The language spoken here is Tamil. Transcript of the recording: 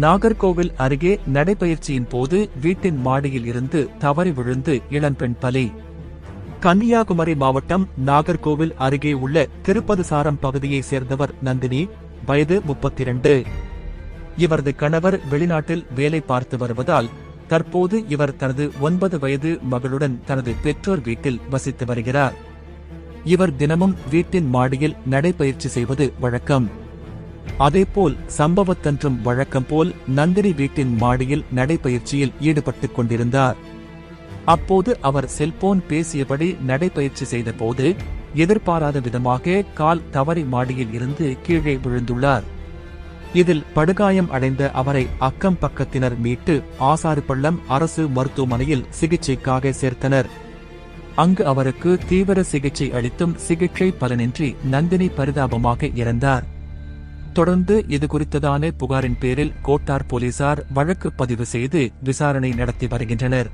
நாகர்கோவில் அருகே நடைபயிற்சியின் போது வீட்டின் மாடியில் இருந்து தவறி விழுந்து இளம்பெண் பலி. கன்னியாகுமரி மாவட்டம் நாகர்கோவில் அருகே உள்ள திருப்பதிசாரம் பகுதியைச் சேர்ந்தவர் நந்தினி, வயது 32. இவரது கணவர் வெளிநாட்டில் வேலை பார்த்து வருவதால் தற்போது இவர் தனது 9 வயது மகளுடன் தனது பெற்றோர் வீட்டில் வசித்து வருகிறார். இவர் தினமும் வீட்டின் மாடியில் நடைபயிற்சி செய்வது வழக்கம். அதேபோல் சம்பவத்தன்றும் வழக்கம் போல் நந்தினி வீட்டின் மாடியில் நடைபயிற்சியில் ஈடுபட்டுக் கொண்டிருந்தார். அப்போது அவர் செல்போன் பேசியபடி நடைபயிற்சி செய்த போது எதிர்பாராத விதமாக கால் தவறி மாடியில் இருந்து கீழே விழுந்துள்ளார். இதில் படுகாயம் அடைந்த அவரை அக்கம் பக்கத்தினர் மீட்டு ஆசாரிப்பள்ளம் அரசு மருத்துவமனையில் சிகிச்சைக்காக சேர்த்தனர். அங்கு அவருக்கு தீவிர சிகிச்சை அளித்தும் சிகிச்சை பலனின்றி நந்தினி பரிதாபமாக இறந்தார். தொடர்ந்து இதுகுறித்ததான புகாரின் பேரில் கோட்டார் போலீசார் வழக்கு பதிவு செய்து விசாரணை நடத்தி வருகின்றனர்.